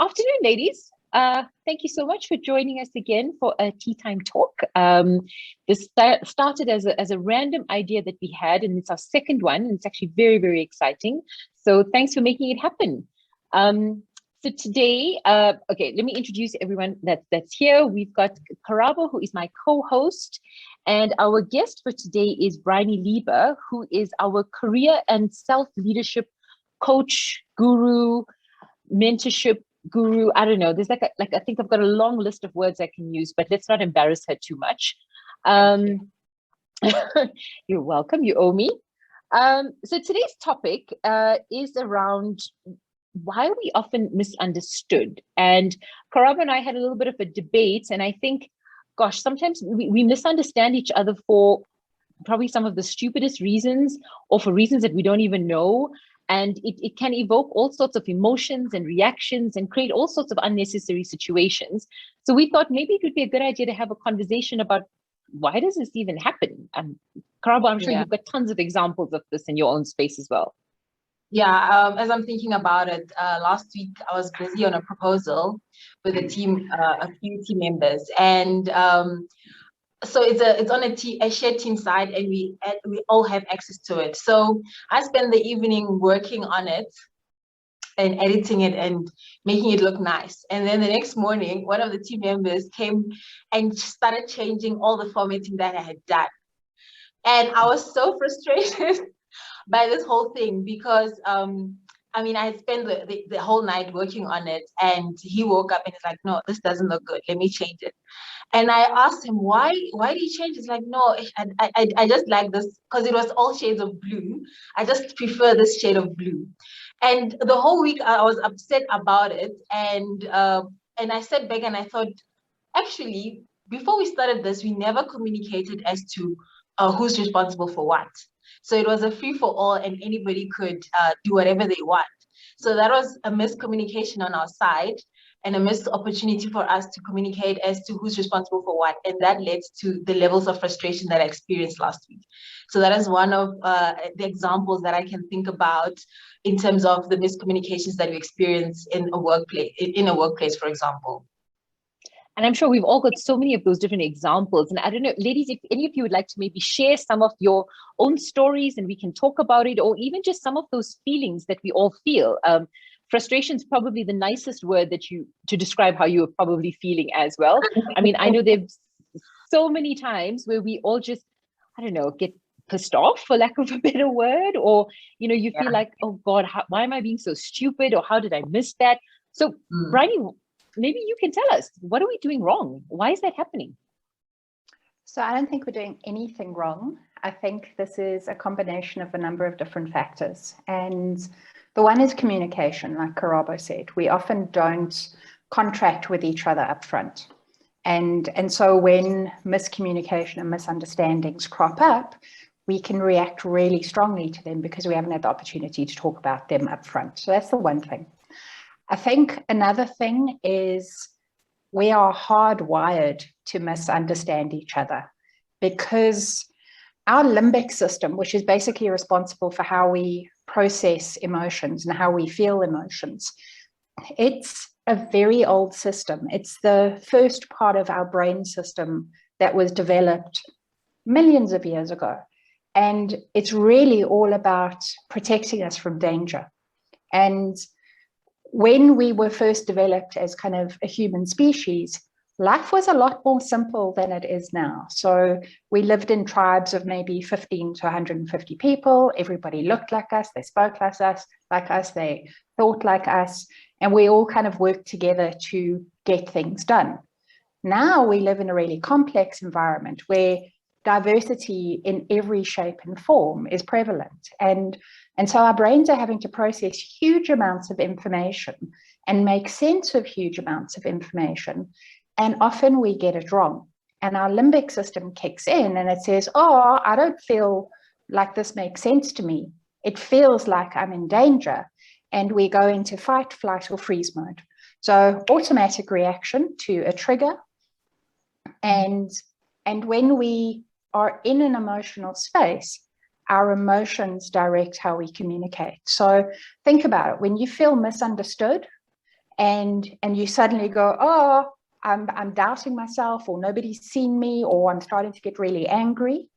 Afternoon, ladies. Thank you so much for joining us again for a tea time talk. This started as a random idea that we had, and it's our second one, and it's actually very, very exciting. So thanks for making it happen. So today, okay, let me introduce everyone that's here. We've got 𝘁𝗶𝗶, who is my co-host, and our guest for today is Briony Liber, who is our career and self-leadership coach, guru, mentorship guru. I don't know. There's like I think I've got a long list of words I can use, but let's not embarrass her too much. You're welcome. You owe me. So today's topic is around why we often misunderstood. And 𝘁𝗶𝗶 and I had a little bit of a debate, and I think, gosh, sometimes we misunderstand each other for probably some of the stupidest reasons, or for reasons that we don't even know. And it can evoke all sorts of emotions and reactions and create all sorts of unnecessary situations. So we thought maybe it would be a good idea to have a conversation about why does this even happen? 𝘁𝗶𝗶, I'm sure you've got tons of examples of this in your own space as well. Yeah, as I'm thinking about it, last week I was busy on a proposal with a team, a few team members, and so it's on a shared team site, and we all have access to it. So I spent the evening working on it and editing it and making it look nice. And then the next morning, one of the team members came and started changing all the formatting that I had done. And I was so frustrated by this whole thing because I mean, I had spent the whole night working on it, and he woke up and he's like, no, this doesn't look good. Let me change it. And I asked him, why did you change? He's like, no, I just like this because it was all shades of blue. I just prefer this shade of blue. And the whole week I was upset about it. And I sat back and I thought, actually, before we started this, we never communicated as to who's responsible for what. So it was a free for all, and anybody could do whatever they want. So that was a miscommunication on our side, and a missed opportunity for us to communicate as to who's responsible for what. And that led to the levels of frustration that I experienced last week. So that is one of the examples that I can think about in terms of the miscommunications that we experience in a workplace, for example. And I'm sure we've all got so many of those different examples. And I don't know, ladies, if any of you would like to maybe share some of your own stories and we can talk about it, or even just some of those feelings that we all feel. Frustration is probably the nicest word to describe how you are probably feeling as well. I mean, I know there's so many times where we all just, I don't know, get pissed off, for lack of a better word, or, you know, you feel like, oh God, why am I being so stupid? Or how did I miss that? So Briony, maybe you can tell us, what are we doing wrong? Why is that happening? So I don't think we're doing anything wrong. I think this is a combination of a number of different factors. And the one is communication, like 𝘁𝗶𝗶 said. We often don't contract with each other up front. And so when miscommunication and misunderstandings crop up, we can react really strongly to them because we haven't had the opportunity to talk about them up front. So that's the one thing. I think another thing is we are hardwired to misunderstand each other because our limbic system, which is basically responsible for how we process emotions and how we feel emotions, it's a very old system. It's the first part of our brain system that was developed millions of years ago. And it's really all about protecting us from danger. And when we were first developed as kind of a human species, life was a lot more simple than it is now. So we lived in tribes of maybe 15 to 150 people. Everybody looked like us, they spoke like us, they thought like us, and we all kind of worked together to get things done. Now we live in a really complex environment where diversity in every shape and form is prevalent. And so our brains are having to process huge amounts of information and make sense of huge amounts of information. And often we get it wrong. And our limbic system kicks in and it says, oh, I don't feel like this makes sense to me. It feels like I'm in danger. And we go into fight, flight, or freeze mode. So automatic reaction to a trigger. And when we are in an emotional space, our emotions direct how we communicate. So think about it. When you feel misunderstood and you suddenly go, oh, I'm doubting myself, or nobody's seen me, or I'm starting to get really angry.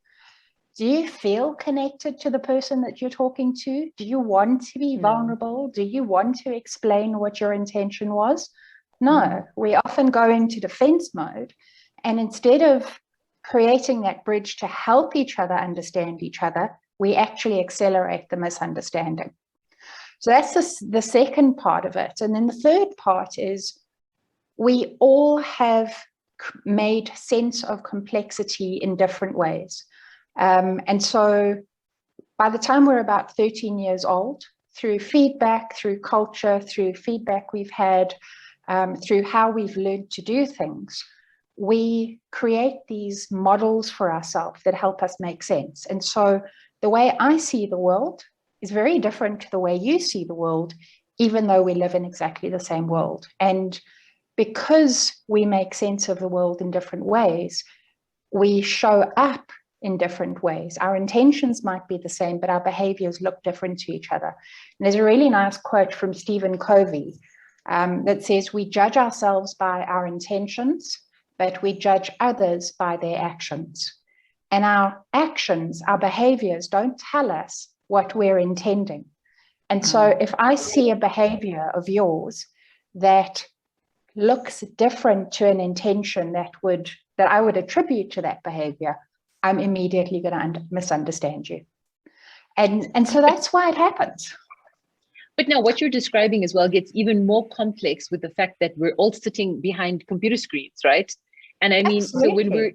Do you feel connected to the person that you're talking to? Do you want to be vulnerable? Do you want to explain what your intention was? No, we often go into defense mode, and instead of creating that bridge to help each other understand each other, we actually accelerate the misunderstanding. So that's the second part of it. And then the third part is we all have made sense of complexity in different ways. And so by the time we're about 13 years old, through feedback, through culture, through feedback we've had, through how we've learned to do things, we create these models for ourselves that help us make sense. And so the way I see the world is very different to the way you see the world, even though we live in exactly the same world. And because we make sense of the world in different ways, we show up in different ways. Our intentions might be the same, but our behaviors look different to each other. And there's a really nice quote from 𝘁𝗵𝗶𝗶𝗶𝗶 that says, we judge ourselves by our intentions, but we judge others by their actions. And our actions, our behaviors don't tell us what we're intending. And so if I see a behavior of yours that looks different to an intention that I would attribute to that behavior, I'm immediately going to misunderstand you. And so that's why it happens. But now what you're describing as well gets even more complex with the fact that we're all sitting behind computer screens, right? And I mean, Absolutely. So when we're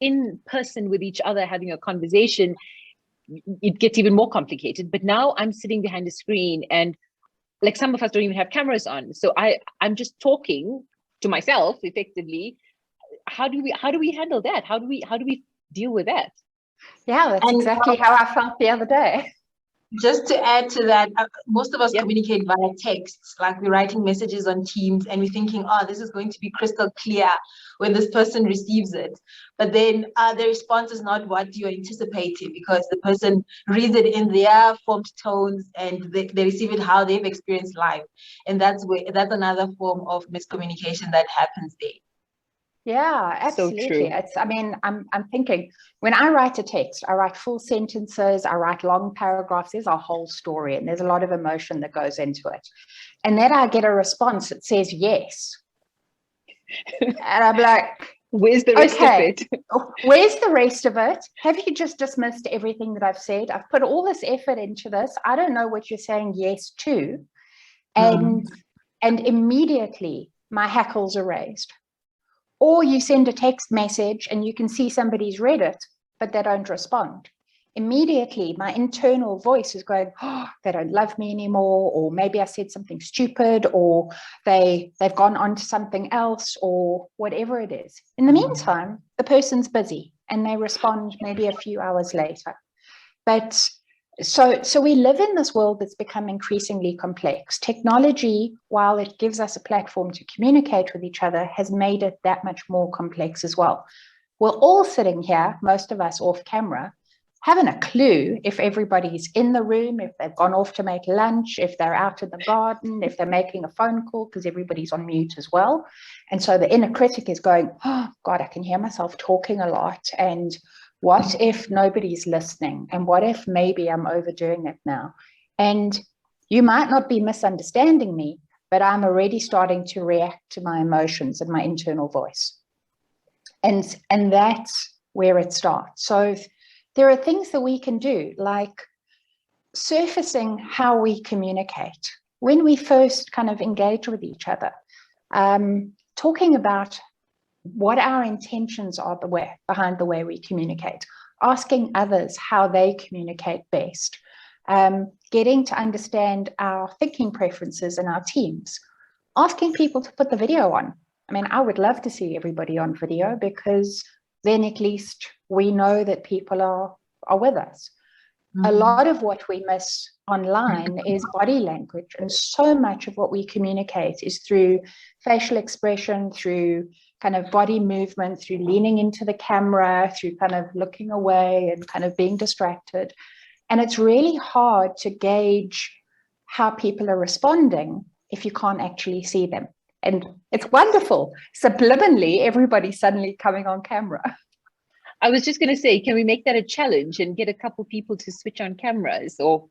in person with each other having a conversation, it gets even more complicated. But now I'm sitting behind a screen, and like some of us don't even have cameras on. So I'm just talking to myself effectively. How do we handle that? How do we deal with that? Yeah, that's exactly how I felt the other day. Just to add to that, most of us communicate via texts, like we're writing messages on Teams and we're thinking, oh, this is going to be crystal clear when this person receives it. But then the response is not what you're anticipating, because the person reads it in their formed tones and they receive it how they've experienced life. And that's another form of miscommunication that happens there. Yeah, absolutely. So true. I'm thinking, when I write a text, I write full sentences, I write long paragraphs, there's a whole story and there's a lot of emotion that goes into it. And then I get a response that says yes. And I'm like, where's the rest of it? Where's the rest of it? Have you just dismissed everything that I've said? I've put all this effort into this. I don't know what you're saying yes to. And immediately my hackles are raised. Or you send a text message and you can see somebody's read it, but they don't respond. Immediately, my internal voice is going, oh, they don't love me anymore, or maybe I said something stupid, or they've gone on to something else, or whatever it is. In the meantime, the person's busy and they respond maybe a few hours later. But so we live in this world that's become increasingly complex. Technology, while it gives us a platform to communicate with each other, has made it that much more complex as well. We're all sitting here, most of us off camera, haven't a clue if everybody's in the room, if they've gone off to make lunch, if they're out in the garden, if they're making a phone call, because everybody's on mute as well. And so the inner critic is going, oh God, I can hear myself talking a lot. And what if nobody's listening? And what if maybe I'm overdoing it now? And you might not be misunderstanding me, but I'm already starting to react to my emotions and my internal voice. And that's where it starts. So there are things that we can do, like surfacing how we communicate. When we first kind of engage with each other, talking about what our intentions are behind the way we communicate, asking others how they communicate best, getting to understand our thinking preferences in our teams, asking people to put the video on. I mean, I would love to see everybody on video, because then at least we know that people are with us. A lot of what we miss online is body language, and so much of what we communicate is through facial expression, through kind of body movement, through leaning into the camera, through kind of looking away and kind of being distracted. And it's really hard to gauge how people are responding if you can't actually see them. And it's wonderful. Subliminally, everybody's suddenly coming on camera. I was just going to say, can we make that a challenge and get a couple people to switch on cameras? Or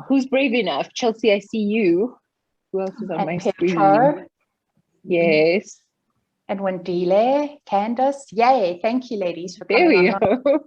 who's brave enough? Chelsea, I see you. Who else is on my screen? Yes. And 𝘰𝗿𝗲𝗲𝘀𝗵𝗏, Candace. Yay. Thank you, ladies, for coming. There we go.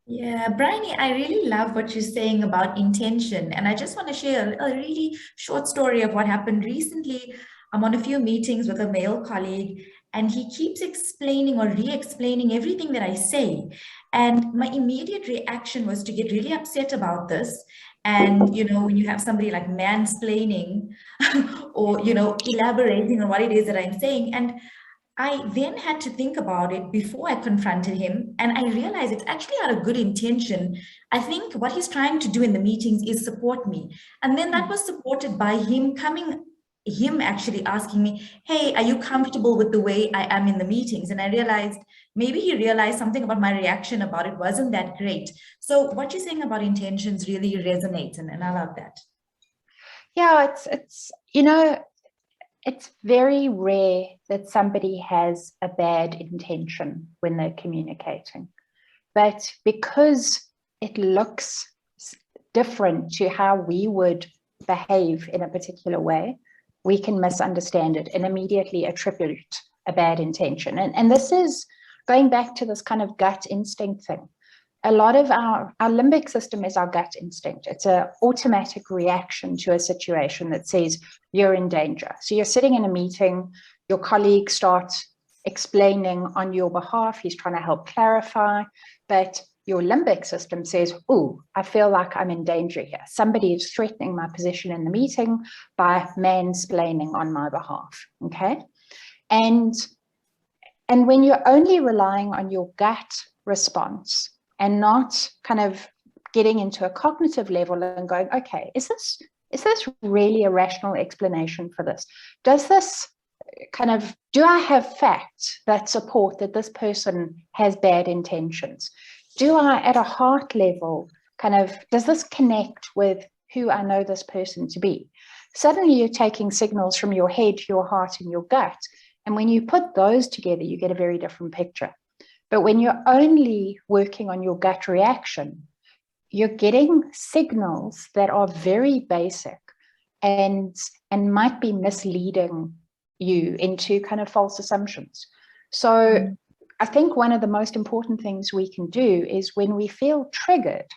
Yeah, Briony, I really love what you're saying about intention. And I just want to share a really short story of what happened recently. I'm on a few meetings with a male colleague, and he keeps explaining or re-explaining everything that I say. And my immediate reaction was to get really upset about this. And, you know, when you have somebody like mansplaining or, you know, elaborating on what it is that I'm saying. And I then had to think about it before I confronted him. And I realized it's actually out of good intention. I think what he's trying to do in the meetings is support me. And then that was supported by him actually asking me, hey, are you comfortable with the way I am in the meetings? And I realized maybe he realized something about my reaction about it wasn't that great. So what you're saying about intentions really resonates, and I love that. Yeah, it's you know, it's very rare that somebody has a bad intention when they're communicating. But because it looks different to how we would behave in a particular way, we can misunderstand it and immediately attribute a bad intention. And this is going back to this kind of gut instinct thing. A lot of our limbic system is our gut instinct. It's an automatic reaction to a situation that says you're in danger. So you're sitting in a meeting, your colleague starts explaining on your behalf, he's trying to help clarify, but your limbic system says, oh, I feel like I'm in danger here. Somebody is threatening my position in the meeting by mansplaining on my behalf, okay? And when you're only relying on your gut response and not kind of getting into a cognitive level and going, okay, is this really a rational explanation for this? Does this kind of, do I have facts that support that this person has bad intentions? Do I, at a heart level, kind of, does this connect with who I know this person to be? Suddenly you're taking signals from your head, your heart, and your gut. And when you put those together, you get a very different picture. But when you're only working on your gut reaction, you're getting signals that are very basic and might be misleading you into kind of false assumptions. So I think one of the most important things we can do is when we feel triggered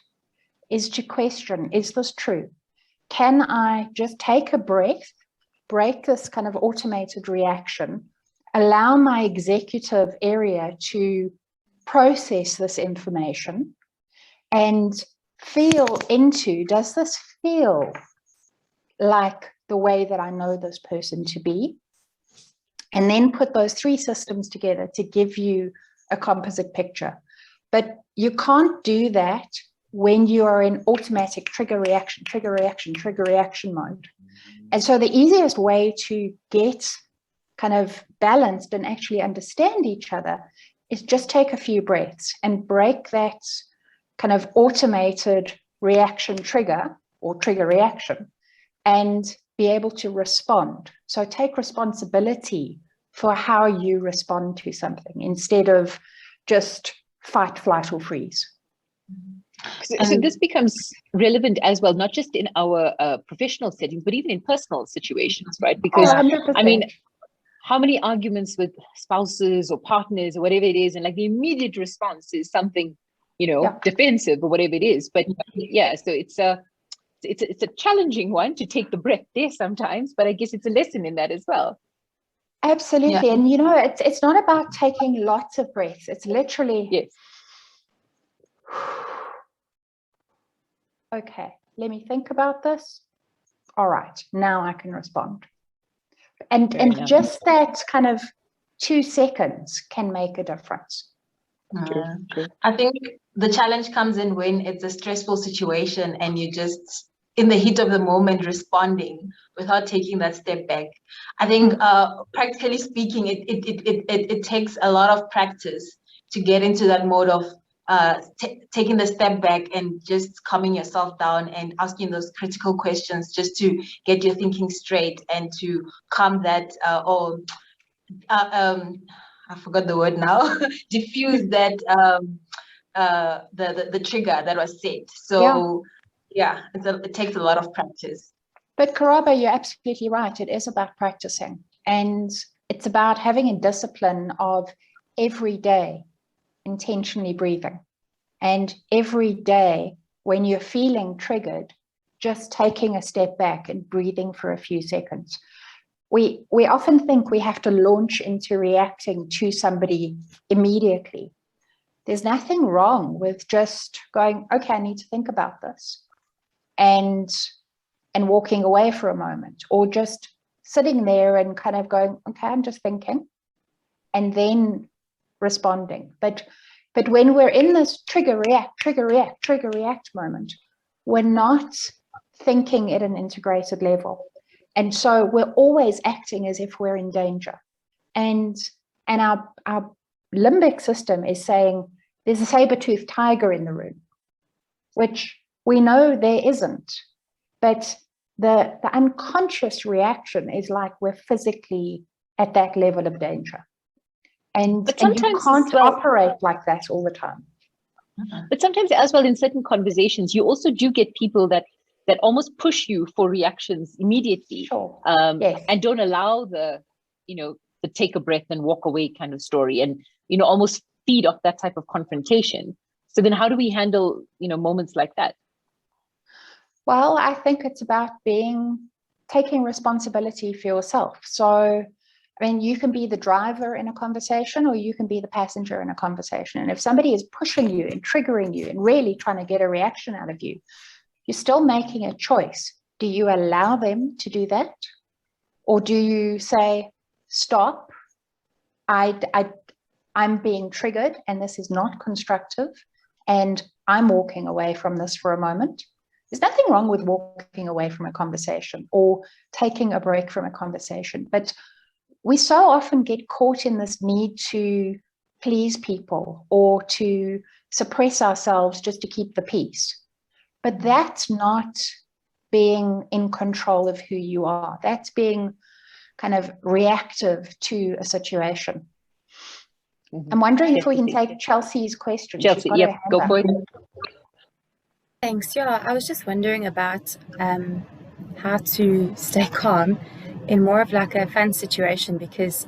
is to question, is this true? Can I just take a breath, break this kind of automated reaction, allow my executive area to process this information and feel into, does this feel like the way that I know this person to be? And then put those three systems together to give you a composite picture. But you can't do that when you are in automatic trigger reaction mode. And so the easiest way to get kind of balanced and actually understand each other is just take a few breaths and break that kind of automated reaction trigger or trigger reaction and be able to respond. So take responsibility for how you respond to something instead of just fight, flight, or freeze. So this becomes relevant as well, not just in our professional settings, but even in personal situations, right? Because, I mean, how many arguments with spouses or partners or whatever it is, and like the immediate response is something, you know, defensive or whatever it is. But yeah, so it's a challenging one to take the breath there sometimes, but I guess it's a lesson in that as well. Absolutely. And you know, it's not about taking lots of breaths. It's literally, okay, let me think about this. All right, now I can respond. And just that kind of 2 seconds can make a difference. I think the challenge comes in when it's a stressful situation and you just in the heat of the moment responding without taking that step back. I think practically speaking, it takes a lot of practice to get into that mode of taking the step back and just calming yourself down and asking those critical questions just to get your thinking straight and to calm that I forgot the word now, diffuse that the trigger that was set. So yeah, it takes a lot of practice. But 𝘁𝗶𝗶, you're absolutely right. It is about practicing, and it's about having a discipline of every day intentionally breathing, and every day when you're feeling triggered, just taking a step back and breathing for a few seconds. We often think we have to launch into reacting to somebody immediately. There's nothing wrong with just going, okay, I need to think about this, and walking away for a moment, or just sitting there and kind of going, okay, I'm just thinking, and then responding. But when we're in this trigger react moment, we're not thinking at an integrated level. And so we're always acting as if we're in danger. And our limbic system is saying there's a saber-toothed tiger in the room, which we know there isn't. But the unconscious reaction is like we're physically at that level of danger. And you can't operate like that all the time. But sometimes as well, in certain conversations, you also do get people that almost push you for reactions immediately. Sure. Yes. And don't allow the take a breath and walk away kind of story, and almost feed off that type of confrontation. So then how do we handle moments like that? Well, I think it's about taking responsibility for yourself. So, I mean, you can be the driver in a conversation, or you can be the passenger in a conversation. And if somebody is pushing you and triggering you and really trying to get a reaction out of you, you're still making a choice. Do you allow them to do that? Or do you say, stop, I'm being triggered and this is not constructive, and I'm walking away from this for a moment? There's nothing wrong with walking away from a conversation or taking a break from a conversation, but we so often get caught in this need to please people or to suppress ourselves just to keep the peace. But that's not being in control of who you are. That's being kind of reactive to a situation. Mm-hmm. I'm wondering if we can take Chelsea's question. Chelsea, yeah, go for it. Thanks. Yeah, I was just wondering about how to stay calm in more of like a fun situation, because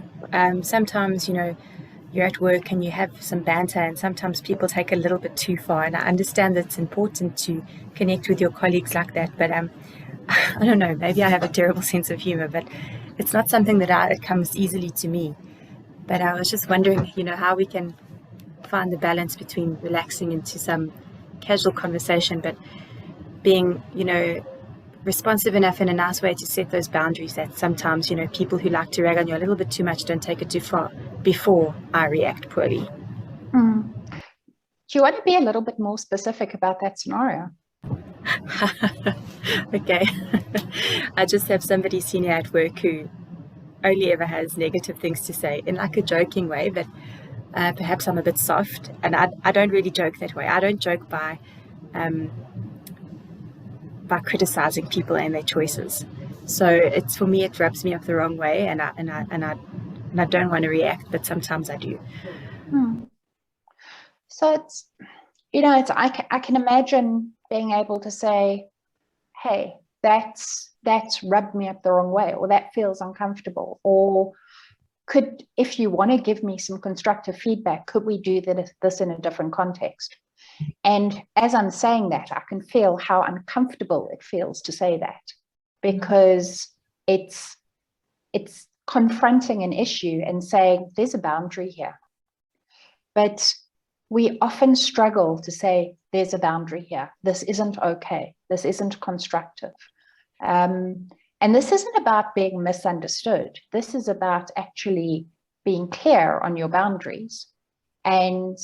sometimes, you're at work and you have some banter, and sometimes people take a little bit too far. And I understand that it's important to connect with your colleagues like that, but I don't know, maybe I have a terrible sense of humor, but it's not something that comes easily to me. But I was just wondering, how we can find the balance between relaxing into some casual conversation, but being, responsive enough in a nice way to set those boundaries that sometimes, people who like to rag on you a little bit too much don't take it too far before I react poorly. Do you want to be a little bit more specific about that scenario? Okay. I just have somebody senior at work who only ever has negative things to say in like a joking way, but perhaps I'm a bit soft, and I don't really joke that way. I don't joke by criticizing people and their choices. So it's, for me, it rubs me up the wrong way, and I don't want to react, but sometimes I do. So it's, I can imagine being able to say, hey, that's rubbed me up the wrong way, or that feels uncomfortable, or if you want to give me some constructive feedback, could we do this in a different context? And as I'm saying that, I can feel how uncomfortable it feels to say that, because it's confronting an issue and saying there's a boundary here. But we often struggle to say there's a boundary here. This isn't okay. This isn't constructive. And this isn't about being misunderstood. This is about actually being clear on your boundaries and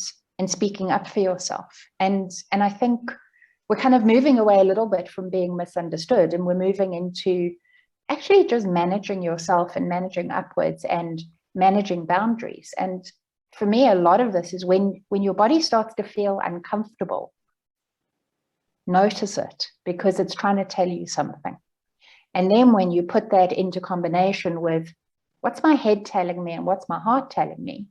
speaking up for yourself. And I think we're kind of moving away a little bit from being misunderstood, and we're moving into actually just managing yourself and managing upwards and managing boundaries. And for me, a lot of this is when your body starts to feel uncomfortable, notice it, because it's trying to tell you something. And then when you put that into combination with what's my head telling me and what's my heart telling me.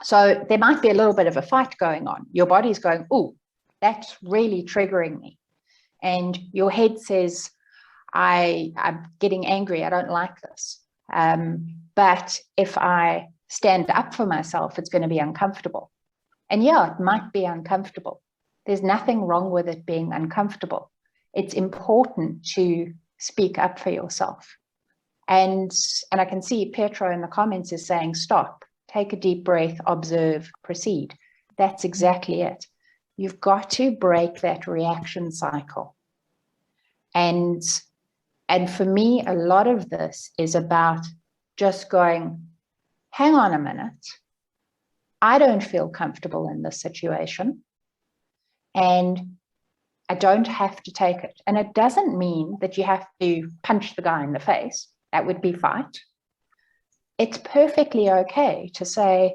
So there might be a little bit of a fight going on. Your body's going, oh, that's really triggering me. And your head says, I'm getting angry. I don't like this. But if I stand up for myself, it's going to be uncomfortable. And yeah, it might be uncomfortable. There's nothing wrong with it being uncomfortable. It's important to speak up for yourself. And I can see Petro in the comments is saying, stop, take a deep breath, observe, proceed. That's exactly it. You've got to break that reaction cycle. And for me, a lot of this is about just going, hang on a minute. I don't feel comfortable in this situation. And I don't have to take it. And it doesn't mean that you have to punch the guy in the face. That would be fight. It's perfectly okay to say,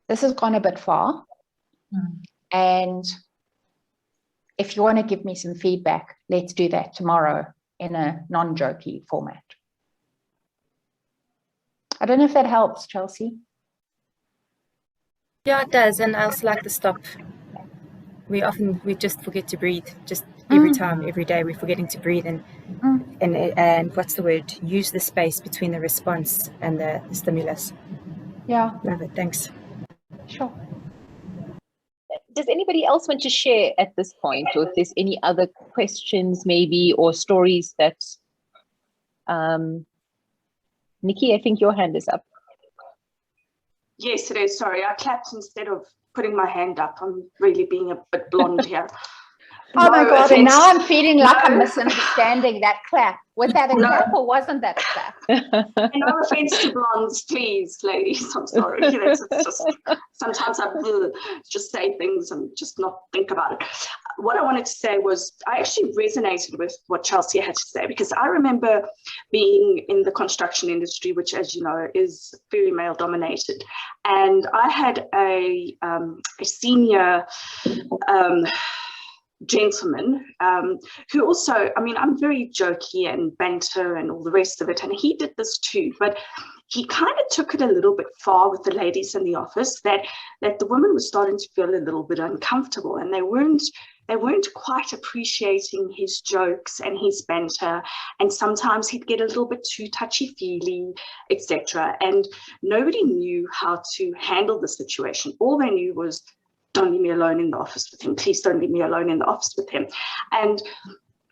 this has gone a bit far. And if you want to give me some feedback, let's do that tomorrow in a non-jokey format. I don't know if that helps, Chelsea. Yeah, it does. And I also like the stop. We just forget to breathe. Just every time, every day, we're forgetting to breathe and what's the word? Use the space between the response and the stimulus. Yeah. Love it. Thanks. Sure. Does anybody else want to share at this point, or if there's any other questions maybe, or stories that, Nikki, I think your hand is up. Yes, it is. Sorry, I clapped instead of putting my hand up. I'm really being a bit blonde here. Oh my God, and now I'm feeling like I'm misunderstanding that clap. Was that a clap or wasn't that a clap? No offense to blondes, please, ladies. I'm sorry. It's just, sometimes I just say things and just not think about it. What I wanted to say was I actually resonated with what Chelsea had to say, because I remember being in the construction industry, which, as you know, is very male dominated. And I had a senior gentleman who also, I mean, I'm very jokey and banter and all the rest of it, and he did this too, but he kind of took it a little bit far with the ladies in the office, that the women were starting to feel a little bit uncomfortable, and they weren't quite appreciating his jokes and his banter, and sometimes he'd get a little bit too touchy-feely, etc. And nobody knew how to handle the situation. All they knew was, don't leave me alone in the office with him. Please don't leave me alone in the office with him. And,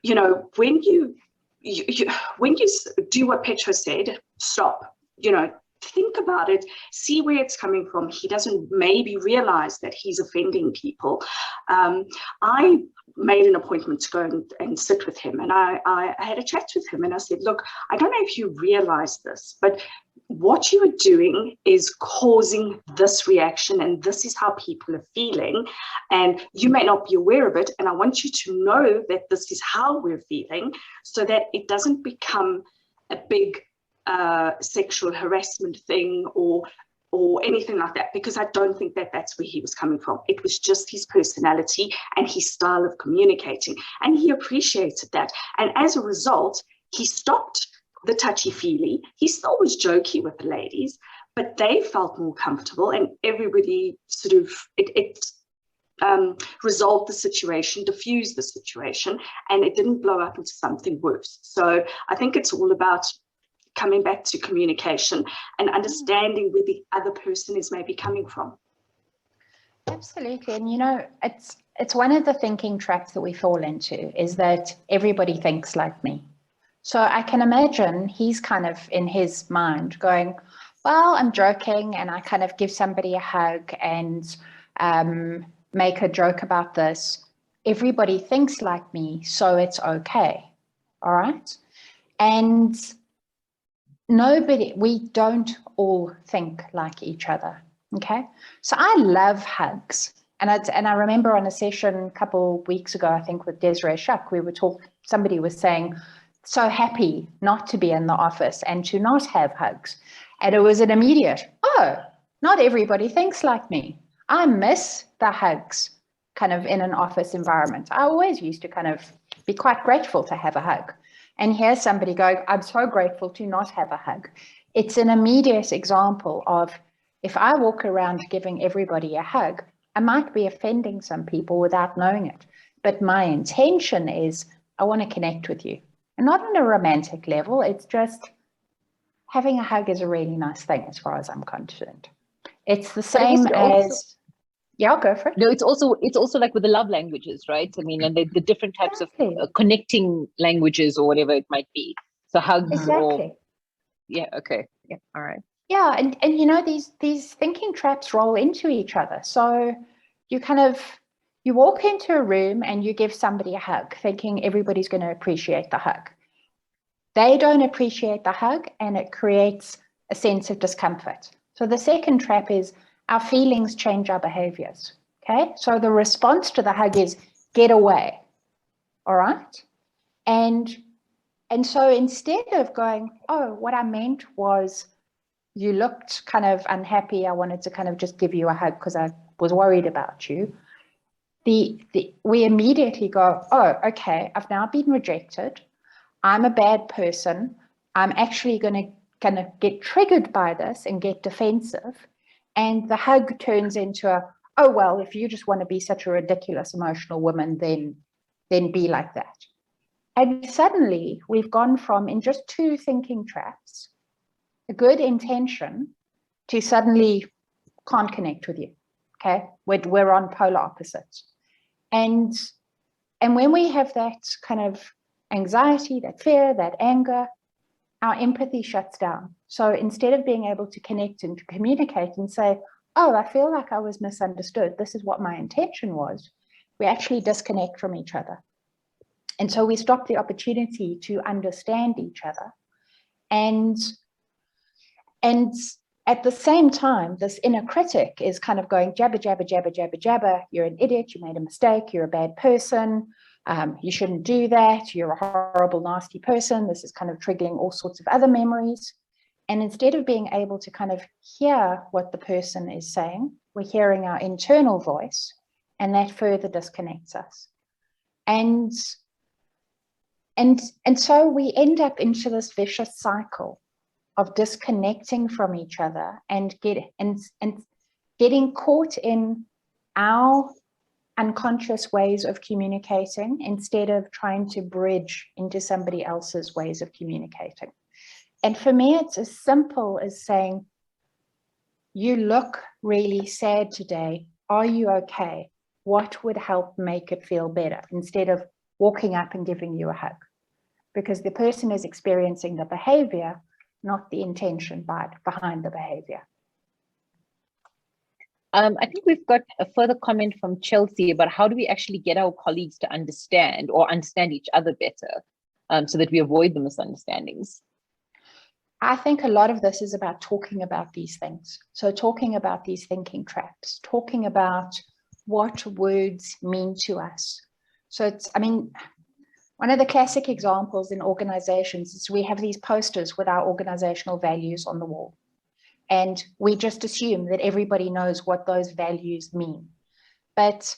you know, when you do what Petro said, stop, you know, think about it, see where it's coming from. He doesn't maybe realize that he's offending people. I made an appointment to go and sit with him, and I had a chat with him, and I said, look, I don't know if you realize this, but what you are doing is causing this reaction, and this is how people are feeling, and you may not be aware of it, and I want you to know that this is how we're feeling, so that it doesn't become a big sexual harassment thing or anything like that, because I don't think that that's where he was coming from. It was just his personality and his style of communicating, and he appreciated that, and as a result, he stopped the touchy-feely. He still was jokey with the ladies, but they felt more comfortable, and everybody sort of resolved the situation, diffused the situation, and it didn't blow up into something worse. So I think it's all about coming back to communication and understanding where the other person is maybe coming from. Absolutely. And you know, it's one of the thinking traps that we fall into, is that everybody thinks like me. So I can imagine he's kind of in his mind going, well, I'm joking, and I kind of give somebody a hug and make a joke about this. Everybody thinks like me, so it's okay. All right. And we don't all think like each other. Okay. So I love hugs. And I remember on a session a couple of weeks ago, I think with Desiree Shuck, somebody was saying, so happy not to be in the office and to not have hugs. And it was an immediate, oh, not everybody thinks like me. I miss the hugs kind of in an office environment. I always used to kind of be quite grateful to have a hug. And here's somebody going, I'm so grateful to not have a hug. It's an immediate example of, if I walk around giving everybody a hug, I might be offending some people without knowing it. But my intention is, I want to connect with you. And not on a romantic level, it's just having a hug is a really nice thing as far as I'm concerned. It's the same as, yeah, I'll go for it. No, it's also like with the love languages, right? I mean, and the different types of connecting languages or whatever it might be. So hugs exactly. Or, yeah, okay, yeah, all right. Yeah, and you know, these thinking traps roll into each other. So you walk into a room and you give somebody a hug, thinking everybody's going to appreciate the hug. They don't appreciate the hug, and it creates a sense of discomfort. So the second trap is our feelings change our behaviors. Okay, so the response to the hug is get away. All right, and so instead of going, oh, what I meant was, you looked kind of unhappy, I wanted to kind of just give you a hug because I was worried about you. We immediately go, oh, okay, I've now been rejected. I'm a bad person. I'm actually going to get triggered by this and get defensive. And the hug turns into a, oh, well, if you just want to be such a ridiculous emotional woman, then be like that. And suddenly we've gone from, in just 2 thinking traps, a good intention, to suddenly can't connect with you. Okay, we're on polar opposites. And when we have that kind of anxiety, that fear, that anger, our empathy shuts down. So instead of being able to connect and to communicate and say, oh, I feel like I was misunderstood, this is what my intention was, we actually disconnect from each other. And so we stop the opportunity to understand each other. And at the same time, this inner critic is kind of going jabber, jabber, jabber, jabber, jabber. You're an idiot. You made a mistake. You're a bad person. You shouldn't do that. You're a horrible, nasty person. This is kind of triggering all sorts of other memories. And instead of being able to kind of hear what the person is saying, we're hearing our internal voice, and that further disconnects us. And so we end up into this vicious cycle of disconnecting from each other and getting caught in our unconscious ways of communicating instead of trying to bridge into somebody else's ways of communicating. And for me, it's as simple as saying, you look really sad today. Are you okay? What would help make it feel better? Instead of walking up and giving you a hug. Because the person is experiencing the behavior, not the intention behind the behavior. I think we've got a further comment from Chelsea about how do we actually get our colleagues to understand or understand each other better, so that we avoid the misunderstandings. I think a lot of this is about talking about these things. So talking about these thinking traps, talking about what words mean to us. So it's, I mean, one of the classic examples in organizations is we have these posters with our organizational values on the wall. And we just assume that everybody knows what those values mean. But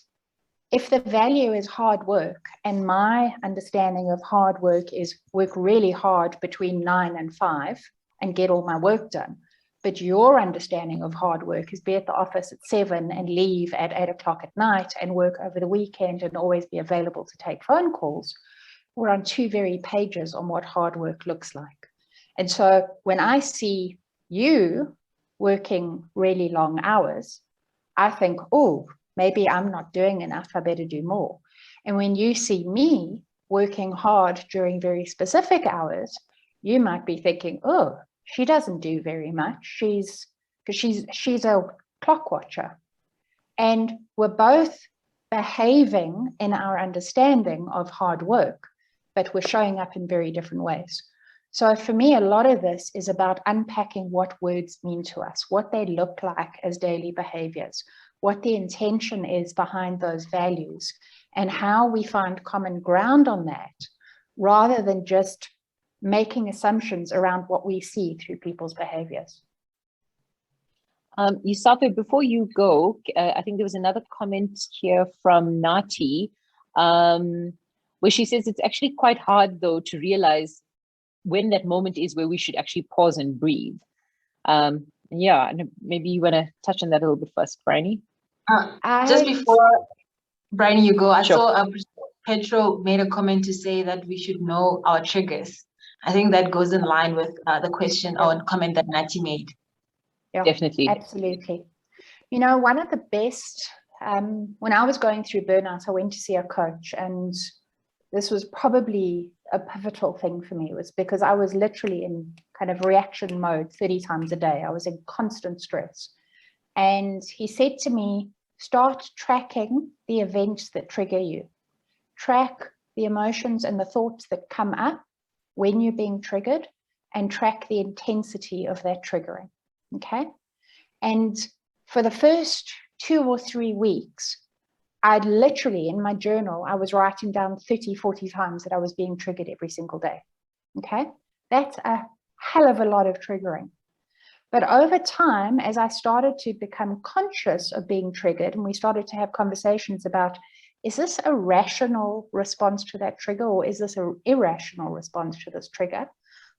if the value is hard work, and my understanding of hard work is work really hard between 9 and 5 and get all my work done, but your understanding of hard work is be at the office at 7 and leave at 8 o'clock at night and work over the weekend and always be available to take phone calls, we're on 2 very pages on what hard work looks like. And so when I see you working really long hours, I think, oh, maybe I'm not doing enough, I better do more. And when you see me working hard during very specific hours, you might be thinking, oh, she doesn't do very much. She's a clock watcher. And we're both behaving in our understanding of hard work, but we're showing up in very different ways. So for me, a lot of this is about unpacking what words mean to us, what they look like as daily behaviors, what the intention is behind those values, and how we find common ground on that, rather than just making assumptions around what we see through people's behaviors. Yusafia, before you go, I think there was another comment here from Nati, where she says it's actually quite hard, though, to realize when that moment is where we should actually pause and breathe. Yeah, and maybe you want to touch on that a little bit first, Briony. Just before, Briony, you go, I Sure. saw Petro made a comment to say that we should know our triggers. I think that goes in line with the question or comment that Nati made. Yeah, definitely. Absolutely. You know, one of the best, when I was going through burnout, I went to see a coach, and this was probably a pivotal thing for me, was because I was literally in kind of reaction mode 30 times a day. I was in constant stress. And he said to me, start tracking the events that trigger you. Track the emotions and the thoughts that come up when you're being triggered, and track the intensity of that triggering. Okay. And for the first 2 or 3 weeks, I'd literally, in my journal, I was writing down 30, 40 times that I was being triggered every single day. Okay. That's a hell of a lot of triggering. But over time, as I started to become conscious of being triggered, and we started to have conversations about, is this a rational response to that trigger, or is this an irrational response to this trigger?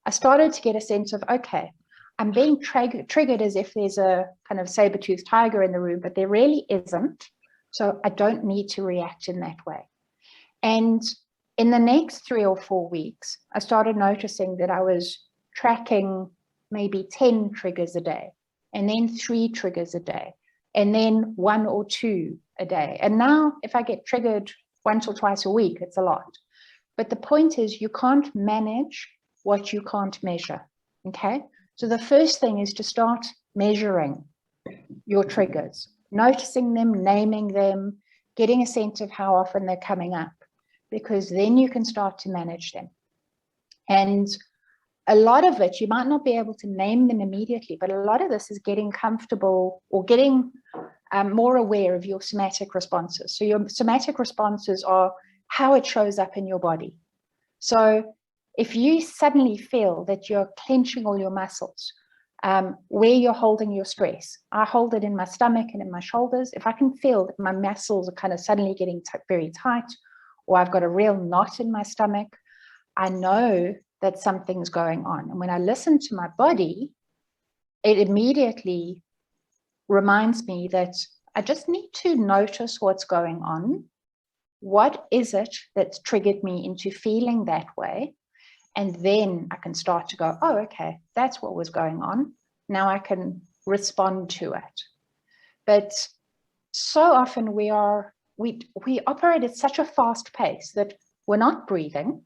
I started to get a sense of, okay, I'm being triggered as if there's a kind of saber-toothed tiger in the room, but there really isn't. So I don't need to react in that way. And in the next 3 or 4 weeks, I started noticing that I was tracking maybe 10 triggers a day, and then 3 triggers a day, and then 1 or 2 a day. And now if I get triggered once or twice a week, it's a lot. But the point is, you can't manage what you can't measure. Okay. So the first thing is to start measuring your triggers, noticing them, naming them, getting a sense of how often they're coming up, because then you can start to manage them. And a lot of it, you might not be able to name them immediately, but a lot of this is getting comfortable or getting more aware of your somatic responses. So your somatic responses are how it shows up in your body. So if you suddenly feel that you're clenching all your muscles, where you're holding your stress, I hold it in my stomach and in my shoulders. If I can feel that my muscles are kind of suddenly getting very tight, or I've got a real knot in my stomach, I know that something's going on. And when I listen to my body, it immediately reminds me that I just need to notice what's going on. What is it that's triggered me into feeling that way? And then I can start to go, oh, okay, that's what was going on. Now I can respond to it. But so often we operate at such a fast pace that we're not breathing.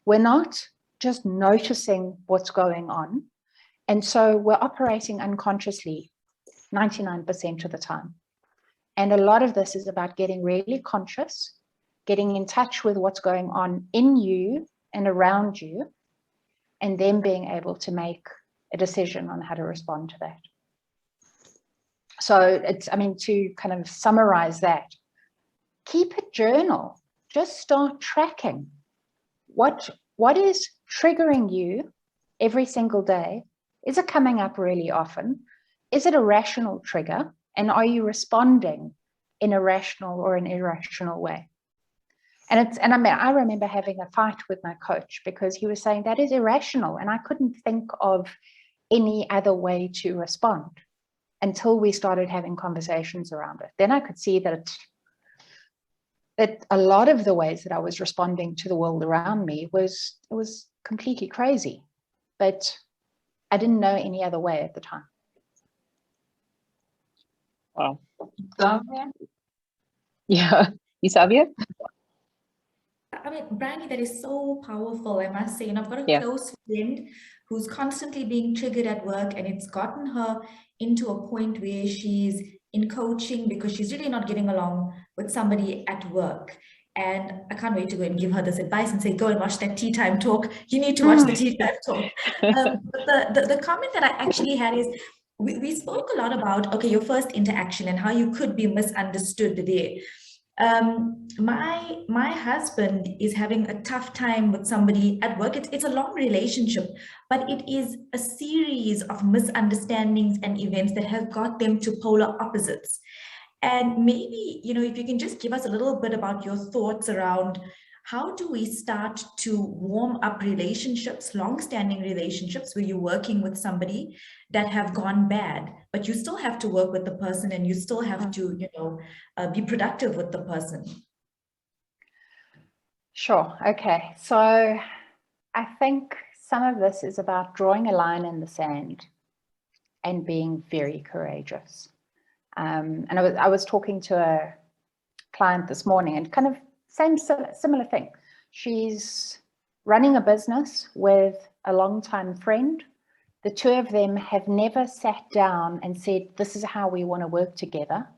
We're not just noticing what's going on. And so we're operating unconsciously 99% of the time. And a lot of this is about getting really conscious, getting in touch with what's going on in you and around you, and then being able to make a decision on how to respond to that. So it's, I mean, to kind of summarize that, keep a journal, just start tracking what is triggering you every single day. Is it coming up really often? Is it a rational trigger? And are you responding in a rational or an irrational way? And I remember having a fight with my coach because he was saying that is irrational, and I couldn't think of any other way to respond until we started having conversations around it. Then I could see that a lot of the ways that I was responding to the world around me was completely crazy, but I didn't know any other way at the time. Wow. Yeah, Yusafia? I mean, Briony, that is so powerful, I must say. And I've got a close friend who's constantly being triggered at work, and it's gotten her into a point where she's in coaching because she's really not getting along with somebody at work. And I can't wait to go and give her this advice and say, go and watch that Tea Time Talk. You need to watch the Tea Time Talk. But the comment that I actually had is, we spoke a lot about, okay, your first interaction and how you could be misunderstood there. My husband is having a tough time with somebody at work. It's a long relationship, but it is a series of misunderstandings and events that have got them to polar opposites. And maybe, if you can just give us a little bit about your thoughts around how do we start to warm up relationships, long-standing relationships where you're working with somebody that have gone bad, but you still have to work with the person and you still have to, be productive with the person. Sure. Okay. So I think some of this is about drawing a line in the sand and being very courageous. And I was talking to a client this morning and kind of similar thing. She's running a business with a longtime friend. The two of them have never sat down and said, this is how we want to work together.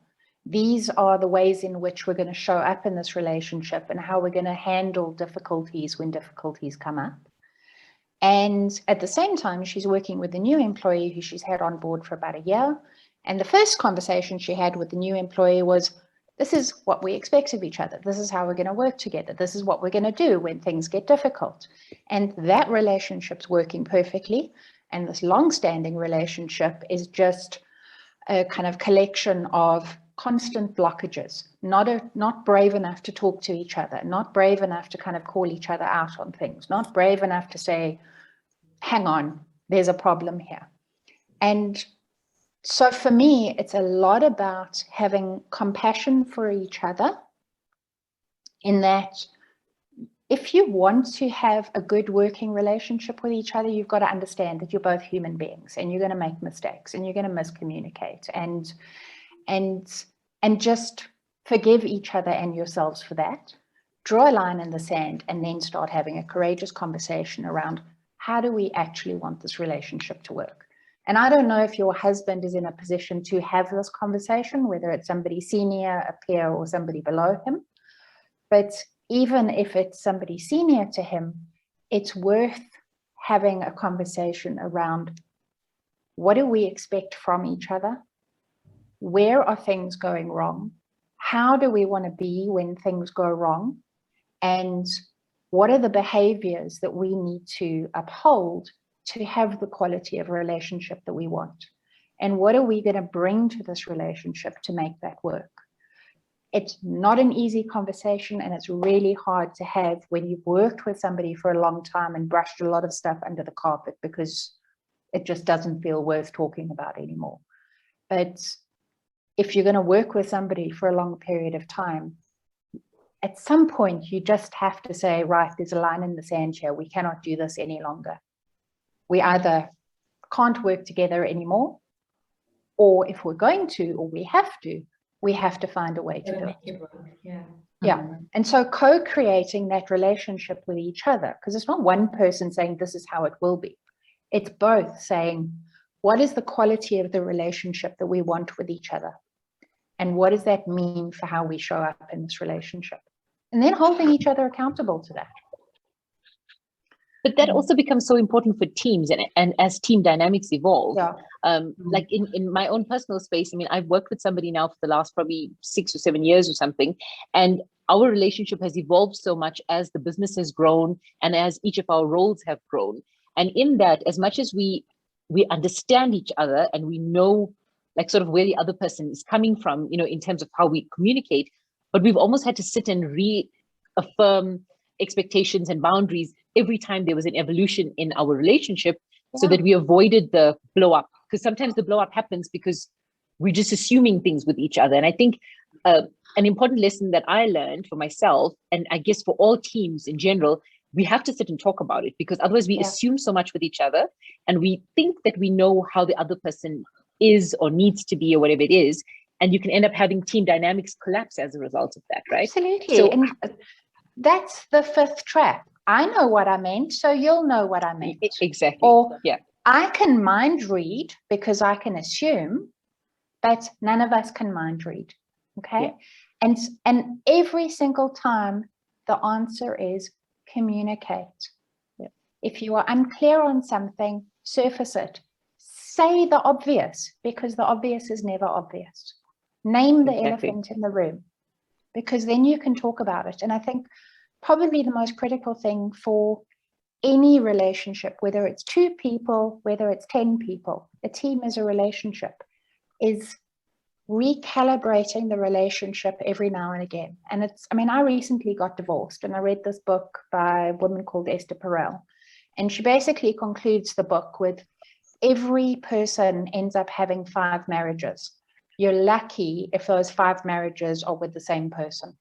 These are the ways in which we're going to show up in this relationship and how we're going to handle difficulties when difficulties come up. And at the same time, she's working with a new employee who she's had on board for about a year. And the first conversation she had with the new employee was, this is what we expect of each other. This is how we're going to work together. This is what we're going to do when things get difficult. And that relationship's working perfectly. And this long-standing relationship is just a kind of collection of constant blockages, not brave enough to talk to each other, not brave enough to kind of call each other out on things, not brave enough to say, hang on, there's a problem here. And so for me, it's a lot about having compassion for each other, in that if you want to have a good working relationship with each other, you've got to understand that you're both human beings and you're going to make mistakes and you're going to miscommunicate, and just forgive each other and yourselves for that. Draw a line in the sand and then start having a courageous conversation around how do we actually want this relationship to work. And I don't know if your husband is in a position to have this conversation, whether it's somebody senior, a peer, or somebody below him. But even if it's somebody senior to him, it's worth having a conversation around what do we expect from each other? Where are things going wrong? How do we want to be when things go wrong? And what are the behaviors that we need to uphold to have the quality of a relationship that we want? And what are we going to bring to this relationship to make that work? It's not an easy conversation, and it's really hard to have when you've worked with somebody for a long time and brushed a lot of stuff under the carpet because it just doesn't feel worth talking about anymore. But if you're going to work with somebody for a long period of time, at some point you just have to say, right, there's a line in the sand here. We cannot do this any longer. We either can't work together anymore, or if we're going to, or we have to find a way to do it. Yeah. And so co-creating that relationship with each other, because it's not one person saying this is how it will be. It's both saying, what is the quality of the relationship that we want with each other? And what does that mean for how we show up in this relationship? And then holding each other accountable to that. But that also becomes so important for teams, and as team dynamics evolve. Yeah. Like in my own personal space, I mean, I've worked with somebody now for the last probably 6 or 7 years or something, and our relationship has evolved so much as the business has grown and as each of our roles have grown. And in that, as much as we understand each other and we know like sort of where the other person is coming from, in terms of how we communicate, but we've almost had to sit and reaffirm expectations and boundaries every time there was an evolution in our relationship, so that we avoided the blow up. Because sometimes the blow up happens because we're just assuming things with each other. And I think an important lesson that I learned for myself, and I guess for all teams in general, we have to sit and talk about it, because otherwise we assume so much with each other, and we think that we know how the other person is or needs to be or whatever it is. And you can end up having team dynamics collapse as a result of that, right? Absolutely. So, and that's the fifth trap. I know what I meant, so you'll know what I meant. Exactly. Or yeah. I can mind read because I can assume, but none of us can mind read. Okay. Yeah. And every single time the answer is communicate. Yeah. If you are unclear on something, surface it. Say the obvious, because the obvious is never obvious. Name the elephant in the room. because then you can talk about it. And I think probably the most critical thing for any relationship, whether it's 2 people, whether it's 10 people, a team is a relationship, is recalibrating the relationship every now and again. And I mean, I recently got divorced, and I read this book by a woman called Esther Perel. And she basically concludes the book with, every person ends up having 5 marriages. You're lucky if those 5 marriages are with the same person.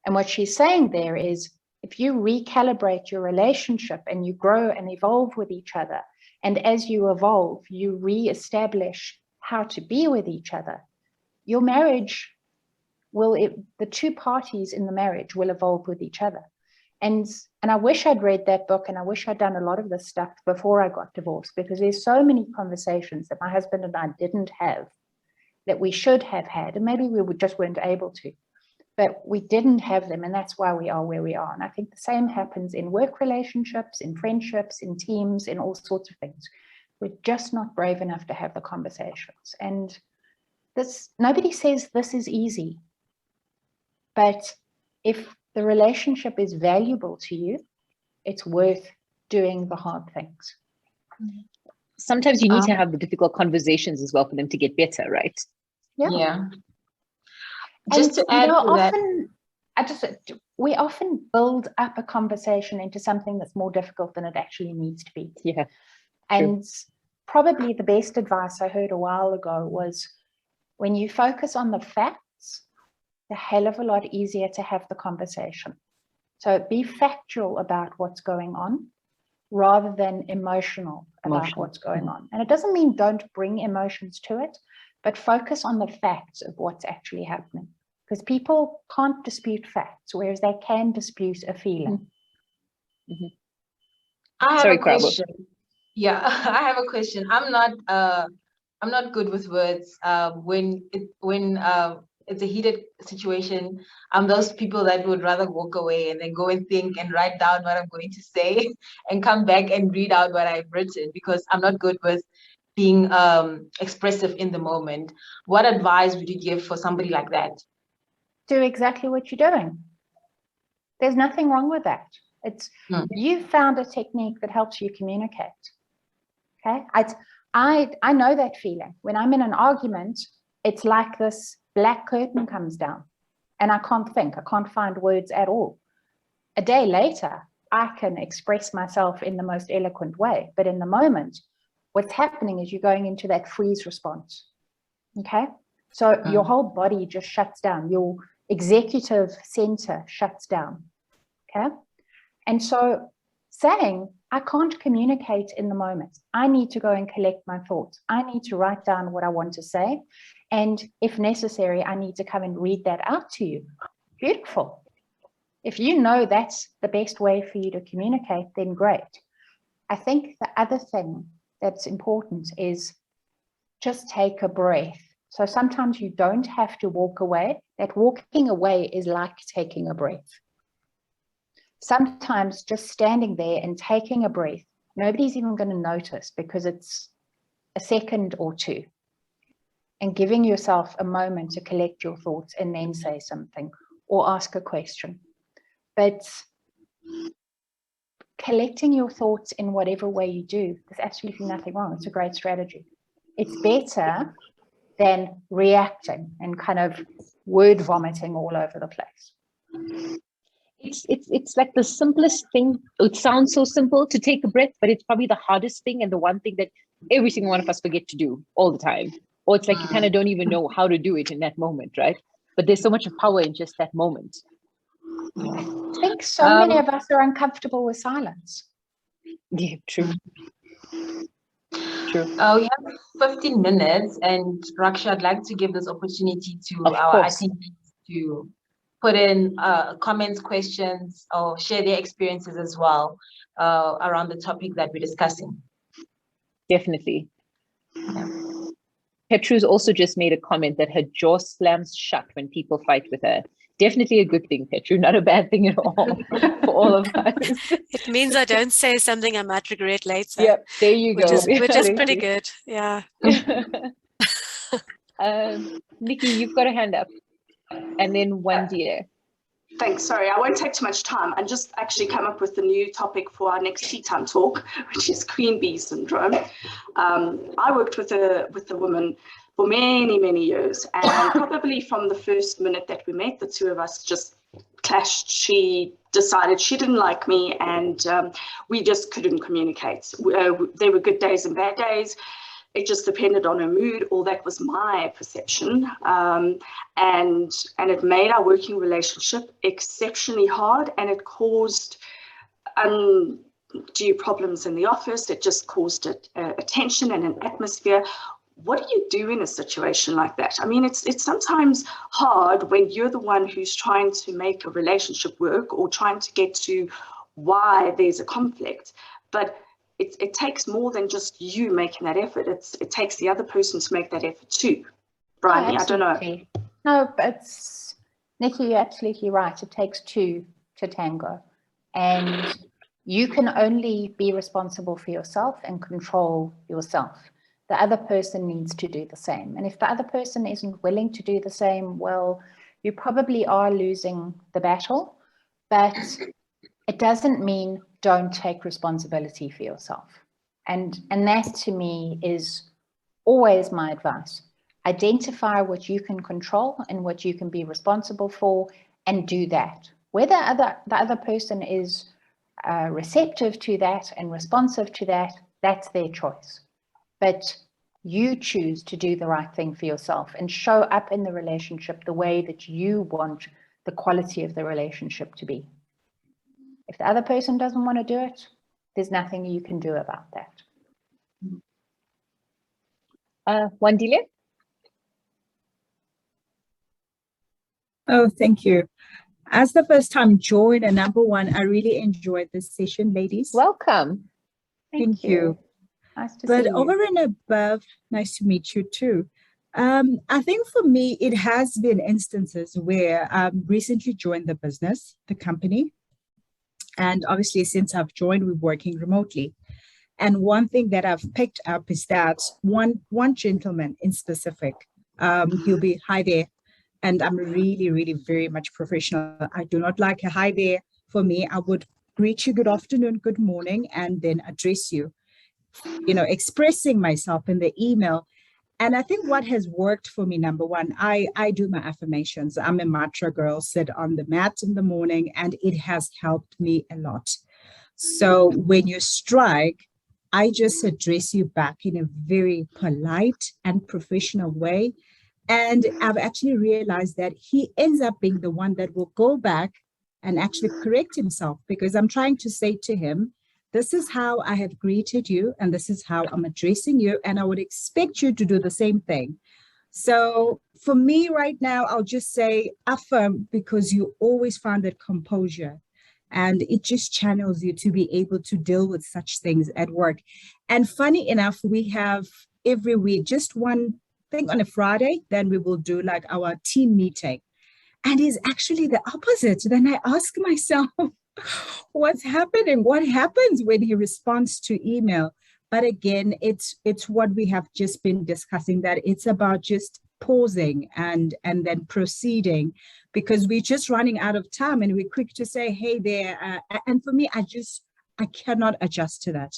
And what she's saying there is, if you recalibrate your relationship and you grow and evolve with each other, and as you evolve, you re-establish how to be with each other, your marriage will, the 2 parties in the marriage will evolve with each other. And I wish I'd read that book, and I wish I'd done a lot of this stuff before I got divorced, because there's so many conversations that my husband and I didn't have that we should have had, and maybe we just weren't able to, but we didn't have them, and that's why we are where we are. And I think the same happens in work relationships, in friendships, in teams, in all sorts of things. We're just not brave enough to have the conversations. And nobody says this is easy, but if the relationship is valuable to you, it's worth doing the hard things. Sometimes you need to have the difficult conversations as well for them to get better, right? Yeah. Just to add to that, we often build up a conversation into something that's more difficult than it actually needs to be. Yeah. And probably the best advice I heard a while ago was, when you focus on the facts, a hell of a lot easier to have the conversation. So be factual about what's going on rather than emotional about what's going on. And it doesn't mean don't bring emotions to it, but focus on the facts of what's actually happening. Because people can't dispute facts, whereas they can dispute a feeling. I have Sorry, a question. Yeah, I have a question. I'm not good with words. When it's a heated situation, I'm those people that would rather walk away and then go and think and write down what I'm going to say and come back and read out what I've written, because I'm not good with being expressive in the moment. What advice would you give for somebody like that? Do exactly what you're doing. There's nothing wrong with that. It's you found a technique that helps you communicate. Okay, I know that feeling. When I'm in an argument, it's like this black curtain comes down and I can't think, I can't find words at all. A day later, I can express myself in the most eloquent way. But in the moment, what's happening is you're going into that freeze response. Okay, so your whole body just shuts down. Your executive center shuts down. Okay, and so saying, I can't communicate in the moment. I need to go and collect my thoughts. I need to write down what I want to say. And if necessary, I need to come and read that out to you. Beautiful. If you know that's the best way for you to communicate, then great. I think the other thing that's important is just take a breath. So sometimes you don't have to walk away. That walking away is like taking a breath. Sometimes just standing there and taking a breath, nobody's even going to notice because it's a second or two. And giving yourself a moment to collect your thoughts and then say something or ask a question. But collecting your thoughts in whatever way you do, there's absolutely nothing wrong. It's a great strategy. It's better than reacting and kind of word vomiting all over the place. It's like the simplest thing. It sounds so simple to take a breath, but it's probably the hardest thing and the one thing that every single one of us forget to do all the time. Or it's like you kind of don't even know how to do it in that moment, right? But there's so much of power in just that moment. I think so many of us are uncomfortable with silence. Yeah, true. True. We have 15 minutes, and Raksha, I'd like to give this opportunity to our attendees to put in comments, questions, or share their experiences as well around the topic that we're discussing. Definitely. Yeah. Petru's also just made a comment that her jaw slams shut when people fight with her. Definitely a good thing, Petru, not a bad thing at all for all of us. It means I don't say something I might regret later. Yep, there you go. Which is pretty good, yeah. Nikki, you've got a hand up. and then Wandile. Thanks. Sorry, I won't take too much time. I just actually come up with the new topic for our next tea time talk, which is queen bee syndrome. I worked with a woman for many years, and probably from the first minute that we met, the two of us just clashed. She decided she didn't like me, and we just couldn't communicate. There were good days and bad days. It just depended on her mood, or that was my perception. And it made our working relationship exceptionally hard, and it caused undue problems in the office. It just caused a tension and an atmosphere. What do you do in a situation like that? I mean, it's sometimes hard when you're the one who's trying to make a relationship work or trying to get to why there's a conflict. But it takes more than just you making that effort. It takes the other person to make that effort too. Briony, I don't know. No, but Nikki, you're absolutely right. It takes two to tango. And you can only be responsible for yourself and control yourself. The other person needs to do the same. And if the other person isn't willing to do the same, well, you probably are losing the battle. But it doesn't mean don't take responsibility for yourself. And that to me is always my advice. Identify what you can control and what you can be responsible for, and do that. Whether the other person is receptive to that and responsive to that, that's their choice. But you choose to do the right thing for yourself and show up in the relationship the way that you want the quality of the relationship to be. If the other person doesn't want to do it, there's nothing you can do about that. Wandile? Oh, thank you. As the first time joiner, number one, I really enjoyed this session, ladies. Welcome. Thank you. Nice to see But you. over and above, nice to meet you too. I think for me, it has been instances where I've recently joined the company. And obviously, since I've joined, we're working remotely. And one thing that I've picked up is that one gentleman in specific, he'll be, hi there. And I'm really very much professional. I do not like a hi there. For me, I would greet you good afternoon, good morning, and then address you, expressing myself in the email. And I think what has worked for me, number one, I do my affirmations. I'm a mantra girl, sit on the mat in the morning, and it has helped me a lot. So when you strike, I just address you back in a very polite and professional way. And I've actually realized that he ends up being the one that will go back and actually correct himself, because I'm trying to say to him, this is how I have greeted you, and this is how I'm addressing you, and I would expect you to do the same thing. So for me right now, I'll just say affirm, because you always find that composure, and it just channels you to be able to deal with such things at work. And funny enough, we have every week just one thing on a Friday, then we will do like our team meeting. And it's actually the opposite. Then I ask myself, what's happening? What happens when he responds to email? But again, it's what we have just been discussing, that it's about just pausing and then proceeding, because we're just running out of time and we're quick to say, hey there. And for me, I cannot adjust to that.